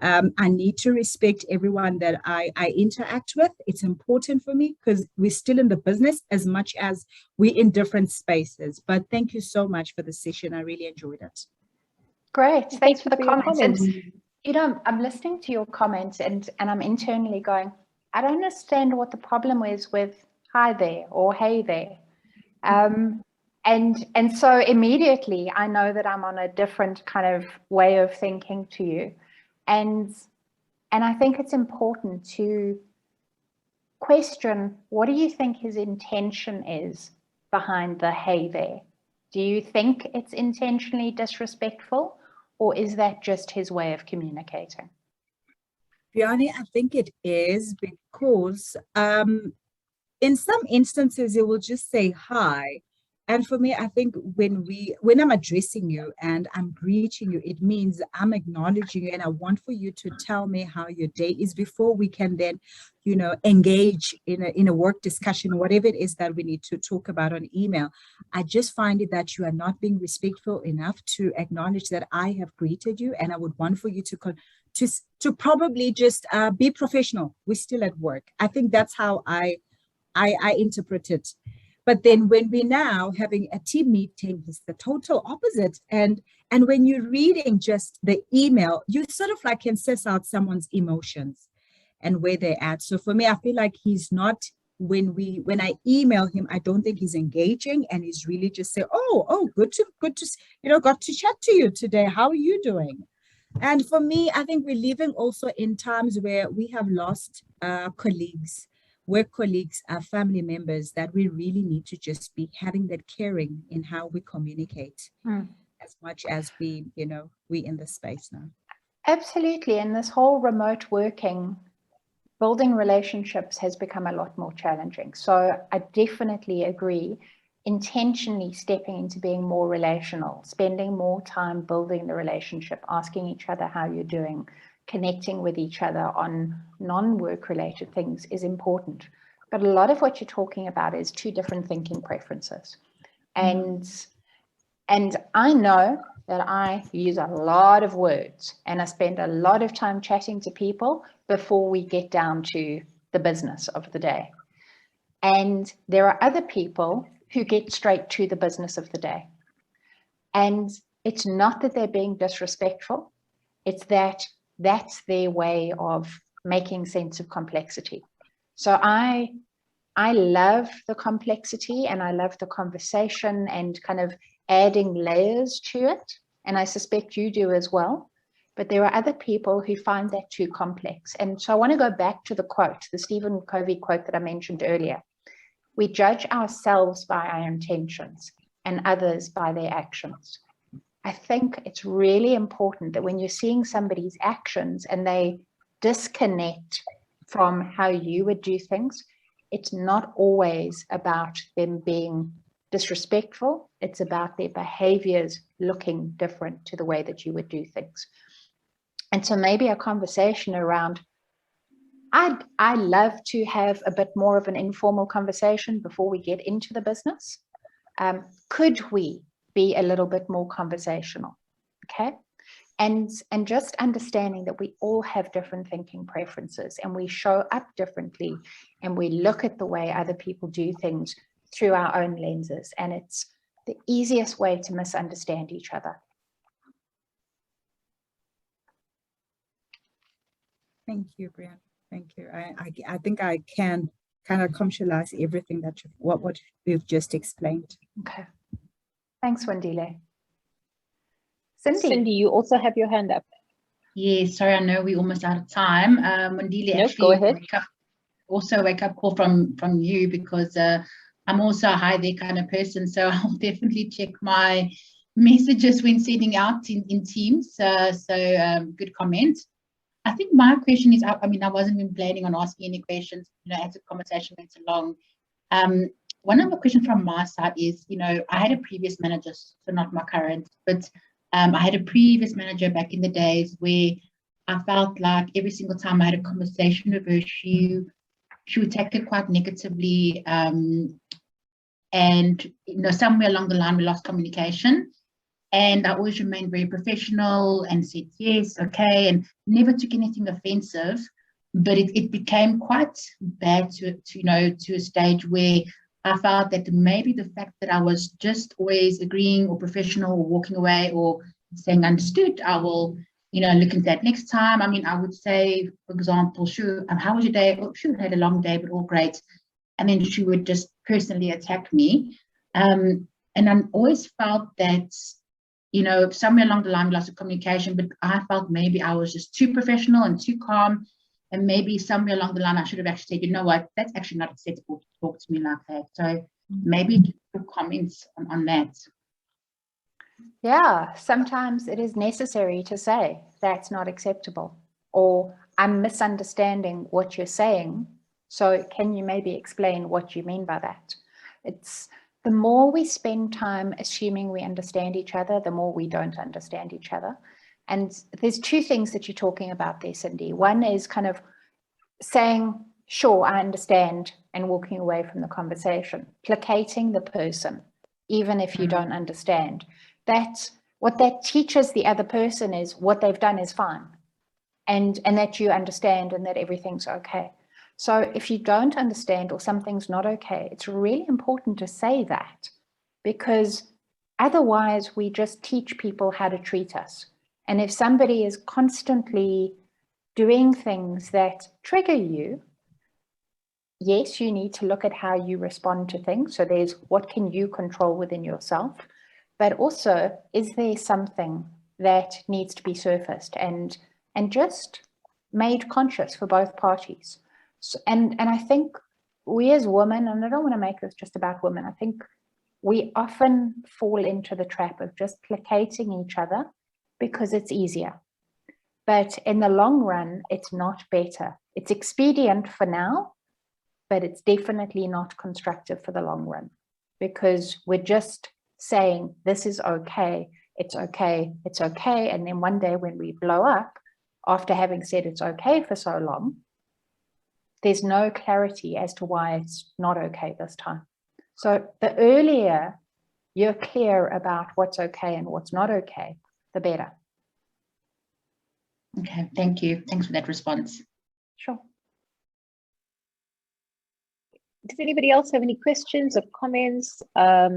I need to respect everyone that I interact with. It's important for me because we're still in the business as much as we're in different spaces. But thank you so much for the session. I really enjoyed it. Great. Thanks for the your comments. And, I'm listening to your comments and I'm internally going, I don't understand what the problem is with hi there or hey there. And so immediately I know that I'm on a different kind of way of thinking to you. And I think it's important to question, what do you think his intention is behind the hey there? Do you think it's intentionally disrespectful, or is that just his way of communicating? Briony, I think it is, because in some instances it will just say hi, And for me, I think when I'm addressing you and I'm greeting you, it means I'm acknowledging you, and I want for you to tell me how your day is before we can then, engage in a work discussion, whatever it is that we need to talk about on email. I just find it that you are not being respectful enough to acknowledge that I have greeted you, and I would want for you to probably just be professional. We're still at work. I think that's how I interpret it. But then when we're now having a team meeting, it's the total opposite. And when you're reading just the email, you sort of like can suss out someone's emotions and where they're at. So for me, I feel like he's not, when I email him, I don't think he's engaging, and he's really just say, oh, good to, got to chat to you today. How are you doing? And for me, I think we're living also in times where we have lost colleagues, work colleagues, our family members, that we really need to just be having that caring in how we communicate as much as we in the space now. Absolutely. And this whole remote working, building relationships has become a lot more challenging. So I definitely agree, intentionally stepping into being more relational, spending more time building the relationship, asking each other how you're doing, connecting with each other on non-work related things is important. But a lot of what you're talking about is two different thinking preferences. And I know that I use a lot of words and I spend a lot of time chatting to people before we get down to the business of the day. And there are other people who get straight to the business of the day. And it's not that they're being disrespectful, it's that that's their way of making sense of complexity. So I love the complexity, and I love the conversation and kind of adding layers to it. And I suspect you do as well. But there are other people who find that too complex. And so I want to go back to the quote, the Stephen Covey quote that I mentioned earlier. We judge ourselves by our intentions and others by their actions. I think it's really important that when you're seeing somebody's actions and they disconnect from how you would do things, it's not always about them being disrespectful. It's about their behaviors looking different to the way that you would do things. And so maybe a conversation around, I love to have a bit more of an informal conversation before we get into the business. Could we be a little bit more conversational? Okay. And just understanding that we all have different thinking preferences and we show up differently and we look at the way other people do things through our own lenses. And it's the easiest way to misunderstand each other. Thank you, Brian. Thank you. I think I can kind of conceptualize everything that what we've just explained. Okay. Thanks, Wandile. Cindy, you also have your hand up. Yes, sorry, I know we're almost out of time. Wandile, no, go ahead. Wake up call from you, because I'm also a hi there kind of person, so I'll definitely check my messages when sending out in Teams. So good comment. I think my question is, I mean, I wasn't even planning on asking any questions, as the conversation went along. One of the questions from my side is, I had a previous manager, so not my current, but I had a previous manager back in the days where I felt like every single time I had a conversation with her, she would take it quite negatively. And, somewhere along the line, we lost communication. And I always remained very professional and said, yes, okay, and never took anything offensive. But it became quite bad to a stage where I felt that maybe the fact that I was just always agreeing or professional or walking away or saying understood, I will, look into that next time. I mean, I would say, for example, sure, how was your day? Oh, sure, had a long day, but all great. And then she would just personally attack me. And I always felt that, somewhere along the line, we lost the communication, but I felt maybe I was just too professional and too calm. And maybe somewhere along the line, I should have actually said, you know what, that's actually not acceptable to talk to me like that. So maybe comments on that. Yeah, sometimes it is necessary to say that's not acceptable, or I'm misunderstanding what you're saying. So can you maybe explain what you mean by that? It's the more we spend time assuming we understand each other, the more we don't understand each other. And there's two things that you're talking about there, Cindy. One is kind of saying, sure, I understand, and walking away from the conversation, placating the person, even if you don't understand. That what that teaches the other person is what they've done is fine, and that you understand and that everything's okay. So if you don't understand or something's not okay, it's really important to say that, because otherwise we just teach people how to treat us. And if somebody is constantly doing things that trigger you, yes, you need to look at how you respond to things. So there's what can you control within yourself, but also, is there something that needs to be surfaced and just made conscious for both parties? So, and I think we as women, and I don't want to make this just about women, I think we often fall into the trap of just placating each other because it's easier. But in the long run, it's not better. It's expedient for now, but it's definitely not constructive for the long run, because we're just saying, this is okay, it's okay, it's okay. And then one day when we blow up, after having said it's okay for so long, there's no clarity as to why it's not okay this time. So the earlier you're clear about what's okay and what's not okay, the better. Okay, thank you. Thanks for that response. Sure. Does anybody else have any questions or comments? I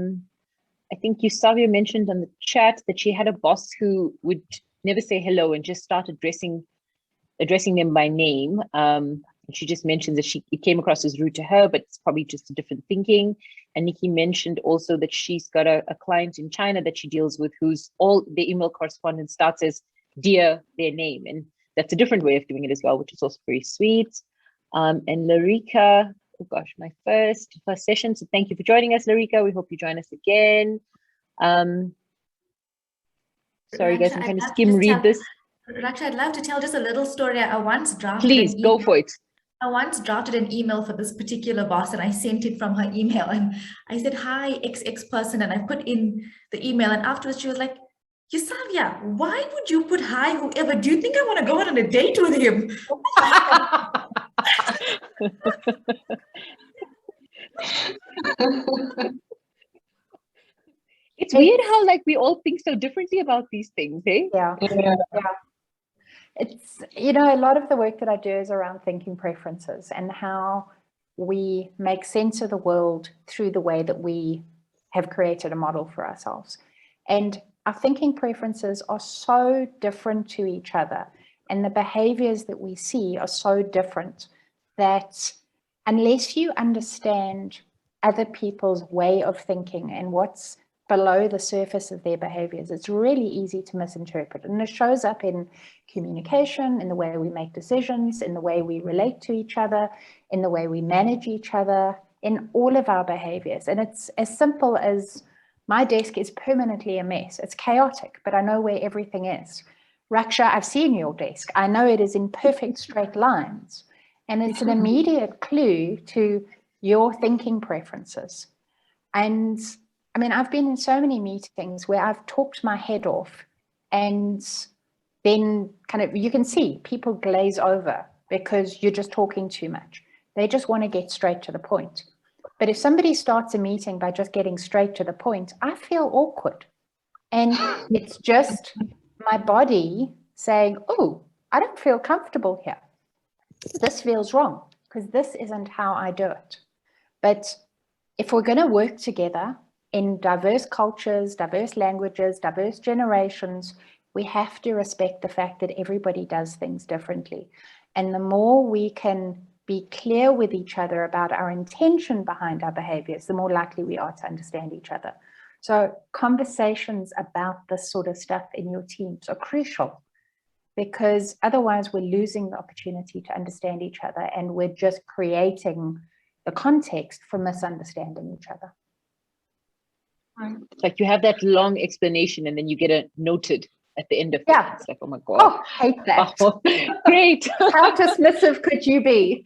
think 𝘁𝗫𝗄 mentioned on the chat that she had a boss who would never say hello and just start addressing them by name. And she just mentioned that it came across as rude to her, but it's probably just a different thinking. And Nikki mentioned also that she's got a client in China that she deals with whose all the email correspondence starts as dear their name. And that's a different way of doing it as well, which is also very sweet. And Larika, oh gosh, my first session. So thank you for joining us, Larika. We hope you join us again. Sorry guys, I'm trying to skim read this. Raksha, I'd love to tell just a little story. I once drafted Please go for it. I once drafted an email for this particular boss, and I sent it from her email, and I said, hi, XX person, and I put in the email, and afterwards she was like, 𝘁𝗫𝗄, why would you put hi whoever? Do you think I want to go on a date with him? It's weird how like we all think so differently about these things, eh? Yeah. It's, you know, a lot of the work that I do is around thinking preferences and how we make sense of the world through the way that we have created a model for ourselves. And our thinking preferences are so different to each other, and the behaviors that we see are so different that unless you understand other people's way of thinking and what's below the surface of their behaviors, it's really easy to misinterpret. And it shows up in communication, in the way we make decisions, in the way we relate to each other, in the way we manage each other, in all of our behaviors. And it's as simple as my desk is permanently a mess. It's chaotic, but I know where everything is. Raksha, I've seen your desk. I know it is in perfect straight lines. And it's an immediate clue to your thinking preferences. And I mean, I've been in so many meetings where I've talked my head off, and then kind of, you can see people glaze over because you're just talking too much. They just want to get straight to the point. But if somebody starts a meeting by just getting straight to the point, I feel awkward. And it's just my body saying, oh, I don't feel comfortable here. This feels wrong because this isn't how I do it. But if we're going to work together in diverse cultures, diverse languages, diverse generations, we have to respect the fact that everybody does things differently. And the more we can be clear with each other about our intention behind our behaviors, the more likely we are to understand each other. So conversations about this sort of stuff in your teams are crucial, because otherwise we're losing the opportunity to understand each other, and we're just creating the context for misunderstanding each other. Like you have that long explanation and then you get a noted at the end of it. Yeah. It's like, oh my God. Oh, hate that. Wow. Great. How dismissive could you be?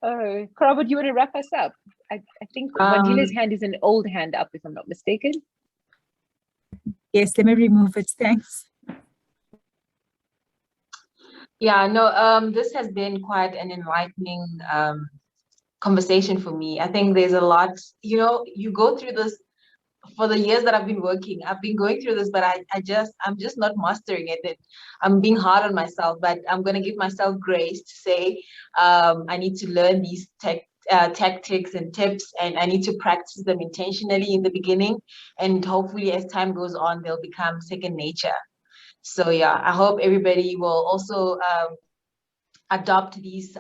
𝘁𝗫𝗄, do you want to wrap us up? I think Wandile's hand is an old hand up, if I'm not mistaken. Yes, let me remove it. Thanks. Yeah, no, this has been quite an enlightening conversation for me. I think there's a lot, you know, you go through this for the years that I've been working. I've been going through this, but I'm just not mastering it. I'm being hard on myself, but I'm going to give myself grace to say I need to learn these tactics and tips, and I need to practice them intentionally in the beginning, and hopefully as time goes on, they'll become second nature. So yeah, I hope everybody will also adopt these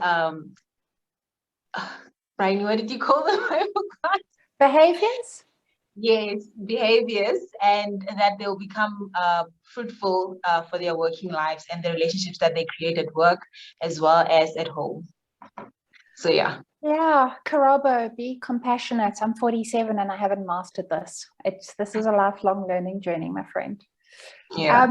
Briony, what did you call them? I forgot. Behaviors? Yes, behaviors, and that they'll become fruitful for their working lives and the relationships that they create at work as well as at home. So yeah. Yeah, 𝘁𝗶𝗶, be compassionate. I'm 47 and I haven't mastered this. This is a lifelong learning journey, my friend. Yeah.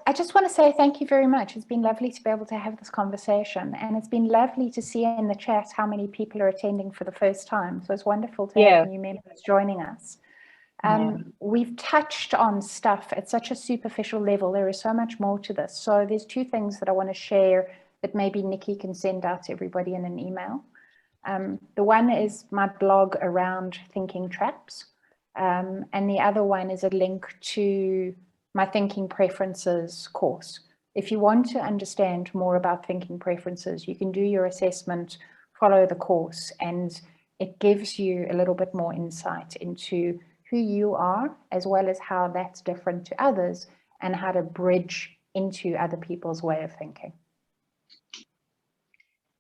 I just want to say thank you very much. It's been lovely to be able to have this conversation, and it's been lovely to see in the chat how many people are attending for the first time. So it's wonderful to have new members joining us. We've touched on stuff at such a superficial level. There is so much more to this. So there's two things that I want to share that maybe Nikki can send out to everybody in an email. The one is my blog around thinking traps, and the other one is a link to my thinking preferences course. If you want to understand more about thinking preferences, you can do your assessment, follow the course, and it gives you a little bit more insight into who you are, as well as how that's different to others and how to bridge into other people's way of thinking.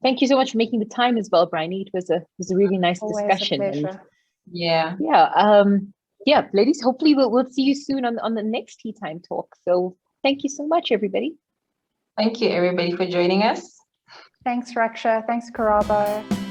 Thank you so much for making the time as well, Briony. It was a really nice discussion. And yeah, ladies, hopefully we'll see you soon on the next Tea Time Talk. So thank you so much, everybody. Thank you, everybody, for joining us. Thanks, Raksha. Thanks, 𝘁𝗶𝗶.